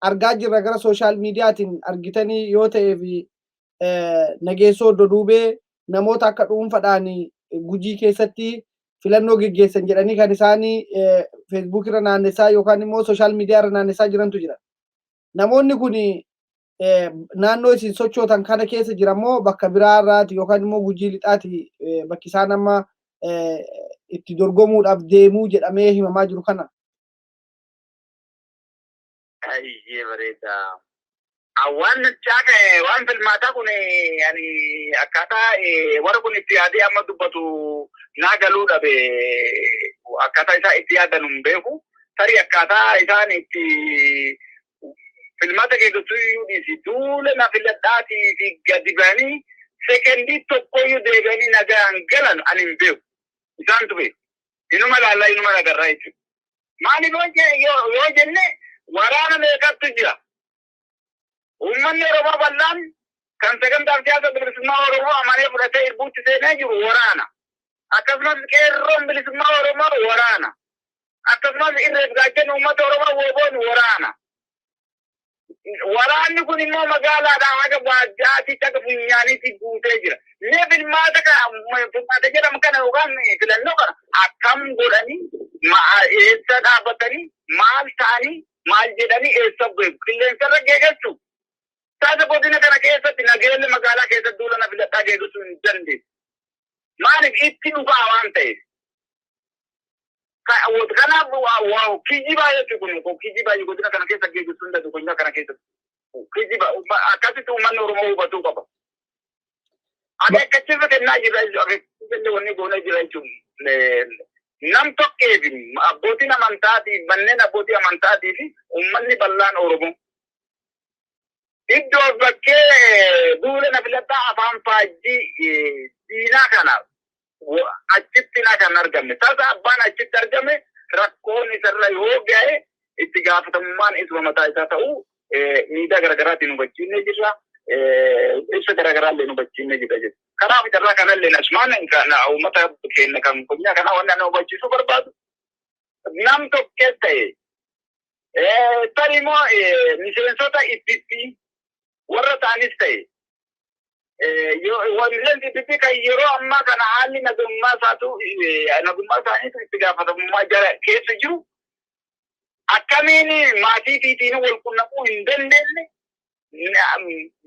argaa jirra gara sooshaal miidiyaatiin argitanii yoo ta'ee fi nageessoo Dodduubee namoota akka dhuunfaadhaan Gujii keessatti filannoo geggeessan jedhanii kan isaanii feesbuuk irra naannessaa yookaan immoo sooshaal miidiyaa irra naannessaa jirantu jira. Namoonni kun naannoo isin sochootan kana keessa jirammoo bakka biraa irraati yookaan immoo Gujii lixaati bakki isaan amma itti dorgomuudhaaf deemuu jedhamee himamaa jiru kana. Ayyee bareeda. Awwaan chaaka waan filmaataa kun akkaataa warra kun itti yaadee amma dubbatu naa galuu dhabe akkaataa isaa itti yaadan hin beeku. Tarii akkaataa isaan itti filmaata keessattuu dhiisi duula na filadhaatii fi gadi ba'anii sekendii tokkoyyuu deebi'anii nagaan galan ani hin beeku. Isaantu beeku. Inuma laallaa inuma nagarraa jechuudha. Maaliif yoo jenne waraana meeqatu jira? Uummanni Oromoo bal'aan kan sagantaa siyaasa bilisummaa Oromoo amanee fudhatee irbuutti seenee jiru waraana. Akkasumas qeerroon bilisummaa Oromoo waraana. Akkasumas irreef gaachan uummata Oromoo wooboon waraana. Waraanni kun immoo magaalaadhaan haga baadiyyaatti akka funyaaniitti guutee jira. Mee filmaata jedhamu kana yookaan filannoo kana akkam godhanii eessa dhaabbatanii maal ta'anii maal jedhanii eessa qilleensarra geeggachu. Taata godina kana keessatti nageelle magaalaa keessatti duula na filadhaa geeggachu hin dandeessu. Maaliif itti dhufaa waan ta'eef. awwaat kanaaf waa kijibaa jechuun kun kijibaa godina kana keessa geessu hunda godina kana keessa kijibaa akkasitti uummanni Oromoo hubatuu qaba. Akeekkachiisa kennaa jira akeekkachiisa wanni goonee jira jechuun nam tokkee fi abbootiin amantaatii manneen abbootii amantaatii fi uummanni bal'aan Oromoo. Iddoo bakkee duula na filataa afaan faajjii diinaa kanaaf achitti na kan argamne. Tasa abbaan achitti argame rakkoon isarra yoo ga'e itti gaafatamummaan isuma mataa isaa ta'uu miidhaa garaagaraatiin hubachiisnee jirra. Ibsa garaagaraallee hubachiisnee jirra jechuudha. Kanaaf irraa kanallee asumaan uummata keenya kan kunyaa kana waan nama hubachiisuu barbaadu. Nam tokkee ta'e tarimoo miseensota Ittitti warra ta'anis ta'e wanti Ittitti kan yeroo ammaa kana haalli nagummaa isaaniitu itti gaafatamummaa jara keessa jiru akkamiin maatii fiitiin wal qunnamuu hin dandeenye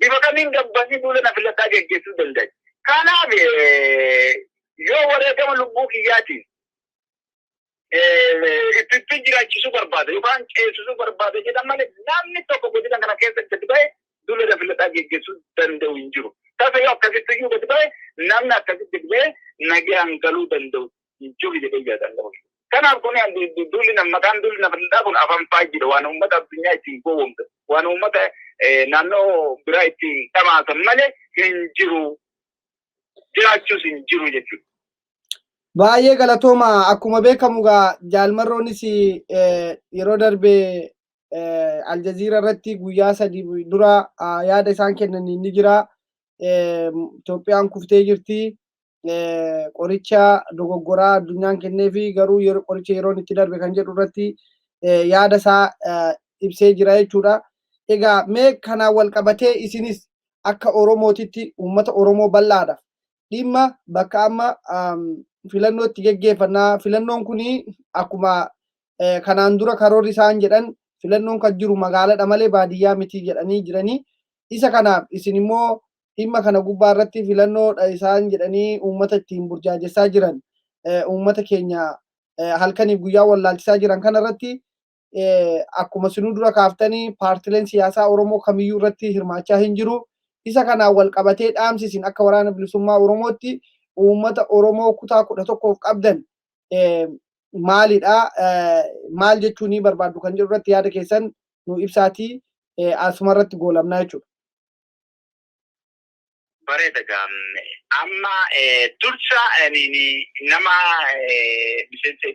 bifa kamiin gabbanii duula na filataa geggeessuu danda'a. Kanaaf yoo wareegama lubbuu kiyyaatiin Ittitti jiraachisuu barbaada yookaan ceesisuu barbaada jedhan malee namni tokko godina kana keessa gadi ba'e duula na filataa geggeessuu danda'u hin jiru. Tasa yoo akkasitti iyyuu gadi ba'e namni akkasitti gadi ba'e nagaan galuu danda'u hin jiru jedhee jaadan qabu. Kanaaf kun duulli maqaan duulli na filataa kun afaan faajjidha waan uummata addunyaa ittiin gowwoomte waan uummata naannoo biraa ittiin dhamaasan malee hin jiru jiraachuus hin jiru jechuudha. Baay'ee galatooma akkuma beekamu gaa jaalmarroonis yeroo darbee Aljaziira irratti guyyaa 3 dura yaada isaan kennan ni jira. Itoophiyaan kuftee jirti. Qoricha dogoggoraa addunyaan kennee fi garuu qoricha yeroon itti darbe kan jedhu irratti yaada isaa ibsee jira jechuudha. Egaa mee kanaan wal qabatee isinis akka Oromootitti uummata Oromoo bal'aadha. Dhimma bakka amma filannoo itti geggeeffannaa filannoon kuni akkuma kanaan dura karoorri isaan jedhan filannoon kan jiru magaaladha malee baadiyyaa miti jedhanii jiranii. Isa kanaaf isin immoo dhimma kana gubbaa irratti filannoodha isaan jedhanii uummata ittiin burjaajessaa jiran uummata keenya halkaniif guyyaa wallaalchisaa jiran kana irratti akkuma sinuu dura kaaftanii paartileen siyaasaa Oromoo kamiyyuu irratti hirmaachaa hin jiru. Isa kanaan wal qabatee dhaamsisin akka waraana bilisummaa Oromootti uummata Oromoo kutaa 11 qabdan maalidha? Maal jechuu ni barbaaddu kan jedhu irratti yaada keessan nu ibsaatii asuma irratti goolabnaa jechuudha. Bareeda gaamne amma dursa nama miseensa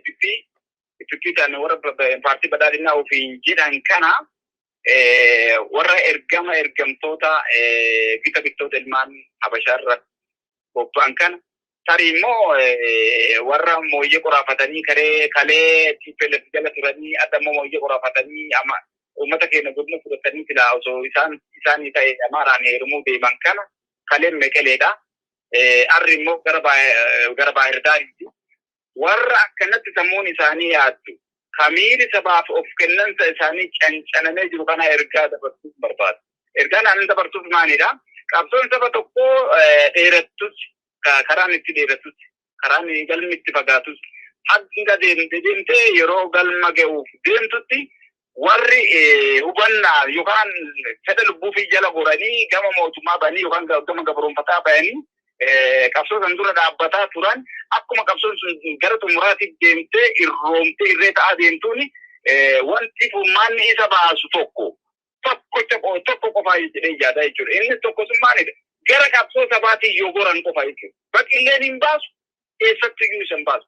Ittitti kan warra paartii badhaadhinaa ofiin jedhan kana warra ergamtoota bittoota ilmaan Habashaa irra bobba'an kana tarii immoo warra mooyyee qoraafatanii kalee TPLF jala turanii adda immoo mooyyee qoraafatanii amma uummata keenya godina fudhatanii filaa osoo isaanii ta'e amaaraan heerumuu deeman kana kaleen meqeleedha. Arri immoo gara baahirdaaritti warra akkanatti sammuun isaanii yaaddu kamiiri sabaaf of kennansa isaanii cancanamee jiru kana ergaa dabarsuuf barbaadu. Ergaan aannan dabarsuuf maalidha? Qabsoon saba tokko dheerattus karaan itti dheerattus karaan galmi itti fagaatus hanga deemtee yeroo galma ga'uuf deemtutti warri hubannaa yookaan fedha lubbuu fi jala goranii gama mootummaa banii yookaan gama gabroonfataa bayanii qabsoo san dura dhaabbataa turan akkuma qabsoon sun gara xumuraatiif deemtee irroomtee irree ta'aa deemtuuni wanti furmaanni isa baasu tokko qofaa jedhee yaada jechuudha. Inni tokko sun maalidha? Gara qabsoo sabaatii yoo goran qofa jechuudha. Baqilleen hin baasu, eessatti iyyuu isa hin baasu.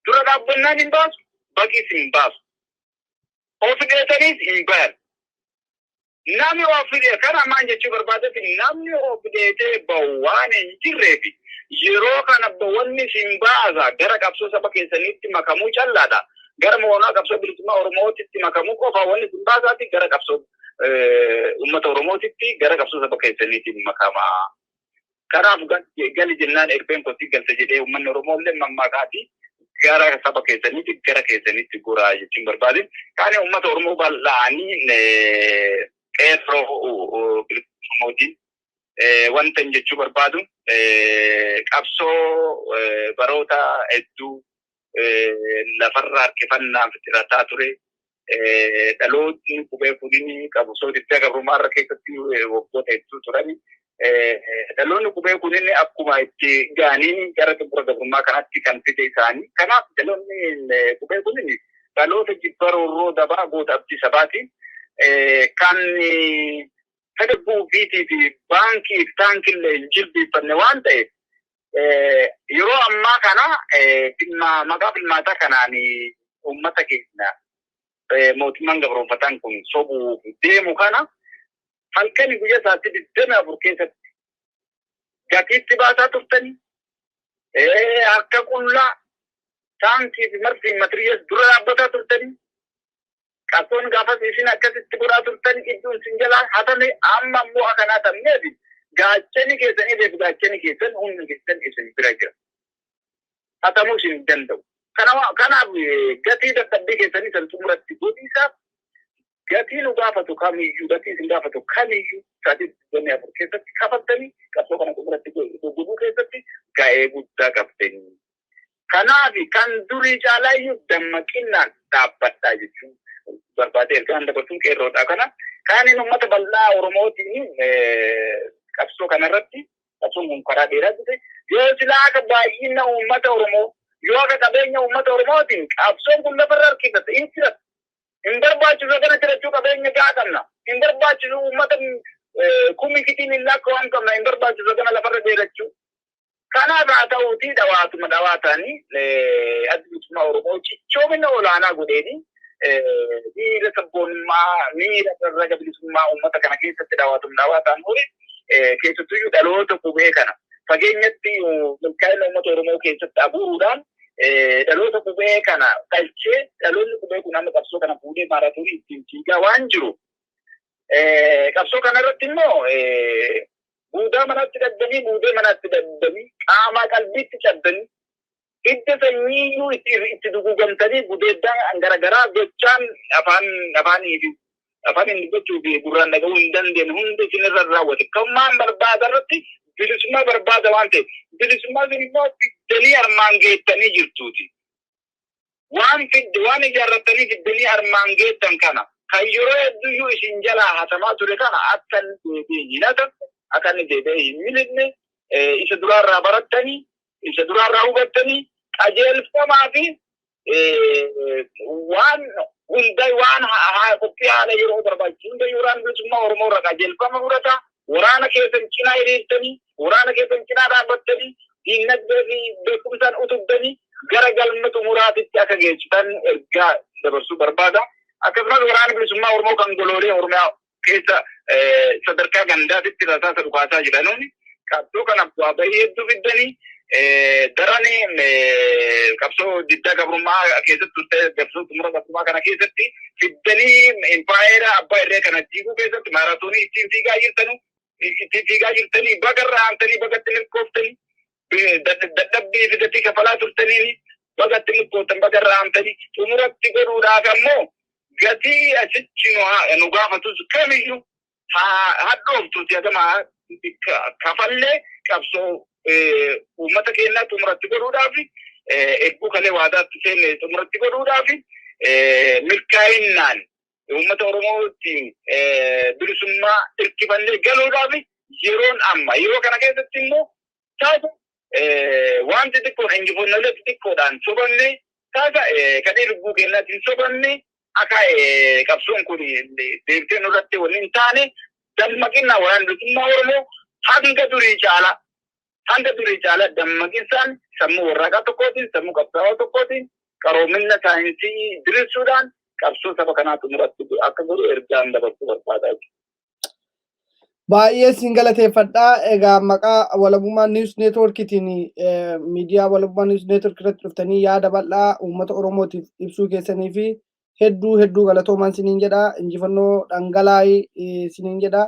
Dura dhaabbannaan hin baasu, baqiis hin baasu. Of hidheetaniis hin bayan. Namni of hidhee kana maan jechuu barbaadetti namni of hidheetee bahu waan hin jirreefi yeroo kana wanni siin baasa gara qabsoo saba keessaniitti makamuu callaadha. Gara moonaa qabsoo bilisummaa Oromootitti makamuu qofa wanni siin baasaati gara qabsoo uummata Oromootitti gara qabsoo saba keessaniitti makamaa. Kanaaf gali jennaan erbeen kotti galta jedhee uummanni Oromoo illee mammaakaati. Gara saba keessaniitti gara keessaniitti goraa jechuun barbaade. Kaanii uummata Oromoo bal'aanii qeerroo bilisummaa wanta jechuu barbaadu qabsoo baroota hedduu lafarraa harkifannaan fitirataa ture. Dhaloonni qubee kunii qabsoo diddaa gabrummaarra keessatti waggoota hedduu turani. Dhaloonni qubee kunii akkuma itti gaaniin gara xumura gabrummaa kanatti kan fide isaanii. Kanaaf dhaloonni qubee kunii dhaloota jibba roorroo dabaa goota abdii sabaati. Kan fedhii fi baankii fi taankillee jilbiiffanne waan ta'eef yeroo ammaa kana maqaa filmaataa kanaan uummata keenya mootummaan gabroonfataan kun sobuu deemu kana halkanii guyyaa isaatti 24 keessatti gatiitti baasaa turtanii akka qullaa taankii fi marfii matiriyaas dura dhaabbataa turtanii qabsoon gaafas isin akkasitti godhaa turtanii iddoon isin jalaa hatame amma immoo akkanaa ta'eef gaachani keessanii fi gaachani keessan humni keessan isin bira jira. Hatamuu isin danda'u. Kanaaf gatii dadhabbii keessanii san xumuratti godhiisaaf gatii nu gaafatu kamiyyuu gatii isin gaafatu kamiyyuu sa'aatii 24 keessatti kafattanii qabsoo kana xumuratti godhuu keessatti ga'ee guddaa qabdanii. Kanaaf kan durii caalaayyuu dammaqinaan dhaabbadhaa jechuun barbaade ergaan dabarsuun qeerroodha. Kana kan uummata bal'aa Oromootiin qabsoo kanarratti qabsoon kun karaa dheeraa dhufe yoo silaa akka baay'ina uummata Oromoo yoo akka qabeenya uummata Oromootiin qabsoon kun lafarra harkifate hin jiratu. Hin barbaachisu kana jirachuu qabeenya gahaa qabna. Hin barbaachisu uummata kumikitiin hin lakkaa'an qabna. Hin barbaachisu kana lafarra dheerachuu. Kanaaf haa ta'uutii dhawaatanii adda bilisummaa Oromoo cichoomina olaanaa godheeni miira sabboonummaa miira raga bilisummaa uummata kana keessatti dhawaataan ture keessattuyyuu dhaloota qubee kana fageenyatti milkaa'ina uummata Oromoo keessatti abuuruudhaan dhaloota qubee kana dhalchee dhaloonni qubee kun amma qabsoo kana fuudhee maaraatoonii ittiin fiigaa waan jiru qabsoo kanarratti immoo buudaa manatti daddanii qaamaa qalbiitti caddanii hidda sanyiiyyuu itti duguugamtanii gudeeddaan garagaraa gochaan afaan inni gochuu fi gurraan dhaga'uu hin dandeenye hundi isinirra raawwate. Kammaan barbaada irratti bilisummaa barbaada waan ta'eef bilisummaa sun immoo fiddanii armaan geettanii jirtuuti. Waan ijaarrattanii fiddanii armaan geettan kana kan yeroo hedduuyyuu isin jalaa hatamaa ture kana akka inni deebi'ee hin hatamu akka inni deebi'ee hin miidhamne isa duraarraa barattanii isa duraarraa hubattanii qajeelfamaa fi waan hunday waan qophii haala yeroo barbaachisu hunda yeroo bilisummaa Oromoo irraa qajeelfama fudhata waraana keessan cinaa hiriirtanii waraana keessan cinaa dhaabbattanii diinagdee fi beekumsaan utubdanii gara galma xumuraatitti akka geessitan ergaa dabarsuu barbaada. Akkasumas waraana bilisummaa Oromoo kan goloolee Oromiyaa keessa sadarkaa gandaatitti rasaasa dhukaasaa jedhanuuni qabsoo kanaaf bu'aa bahii hedduu fiddanii daranii qabsoo diddaa gabrummaa keessatti turte qabsoo xumura gabrummaa kana keessatti fiddanii impaayera abbaa irree kana diiguu keessatti maaraatoonii ittiin fiigaa jirtanii bagarraa aantanii bagatti milkooftanii dadhabbii fi gatii kafalaa turtanii bagatti milkooftan bagarraa aantanii xumuratti godhuudhaaf ammoo gatii asitti nu gaafatus kamiyyuu hadhooftuuti hagamaa kafallee qabsoo uummata keenyaa xumuratti godhuudhaaf eebbuu kalee waadaatti seenne xumuratti godhuudhaaf milkaa'inaan uummata Oromootiin bilisummaa hirkifannee galuudhaaf yeroon amma yeroo kana keessatti immoo taata waan xixiqqoon injifannolee xixiqqoodhaan sobanne taata kadhee lubbuu keenyaatiin sobanne akka qabsoon kun deebitee nurratti waliin taane dammaqinaa waraana bilisummaa Oromoo hanga durii caalaa dammaqinsaan sammuu warraaqaa tokkootiin sammuu qabsaa'aa tokkootiin qaroomina saayinsii diriirsuudhaan qabsoo saba kanaa xumuratti akka godhu ergaan dabarsuu barbaadaa jechuudha. Baay'ee siin galateeffadhaa. Egaa maqaa Walabummaa Niwus Neetwoorkiitiin miidiyaa Walabummaa Niwus Neetwoorkii irratti dhuftanii yaada bal'aa uummata Oromootiif ibsuu keessanii fi hedduu galatoomaa isiniin jedha. Injifannoo dhangalaa'ii isiniin jedha.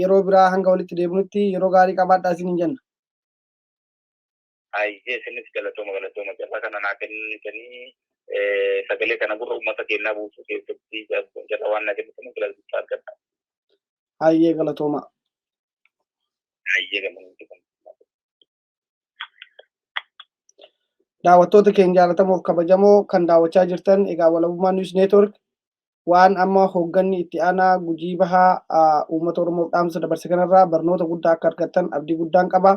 Yeroo biraa hanga walitti deebinutti yeroo gaarii qabaadhaa isiniin jenna. Ayyee isinis galatooma jala kana naa kennitanii sagalee kana gurra uummata keenyaa buusuu keessatti jala waan na kennitanii galatooma argadha. Ayyee galatooma. Ayyee galatooma. daawwattoota keenya jaalatamoo kabajamoo kan daawwachaa jirtan egaa Walabummaa News Network waan amma hoogganni itti aanaa Gujii Bahaa uummata Oromoof dhaamsa dabarse kanarraa barnoota guddaa akka argattan abdii guddaan qaba.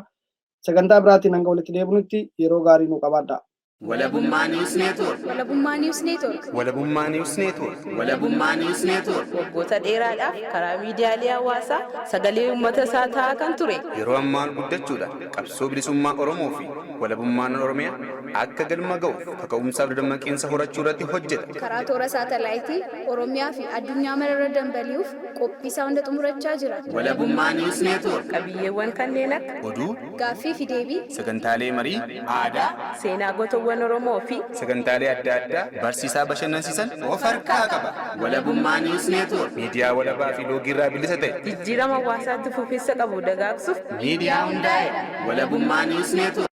Sagantaa biraatiin hanga walitti deebinutti yeroo gaarii nu qabaadhaa. Walabummaa News Network. Walabummaa News Network. Walabummaa News Network. Walabummaa News Network. Waggoota dheeraadhaaf karaa miidiyaalee hawaasaa sagalee uummata isaa ta'aa kan ture. Yeroo ammaa guddachuudhaan qabsoo bilisummaa Oromoo fi walabummaan Oromiyaa akka galma ga'uuf kaka'umsaaf dammaqinsa horachuu irratti hojjeta. Karaa toora saatalaayitii Oromiyaa fi addunyaa mararra dambali'uuf qophii isaa hunda xumurachaa jira. Walabummaa News Network. Qabiyyeewwan kanneen akka Oduu, Gaaffii fi deebii, sagantaalee marii, Aadaa, seenaa gootawwan Oromoo fi sagantaalee adda addaa barsiisaa bashannansiisan of harkaa qaba. Walabummaa News Network. Miidiyaa walabaa fi loogii irraa bilisa ta'e. jijjiirama hawaasaatti fufiinsa qabu dagaagsuuf Miidiyaa hundaa'e. Walabummaa News Network.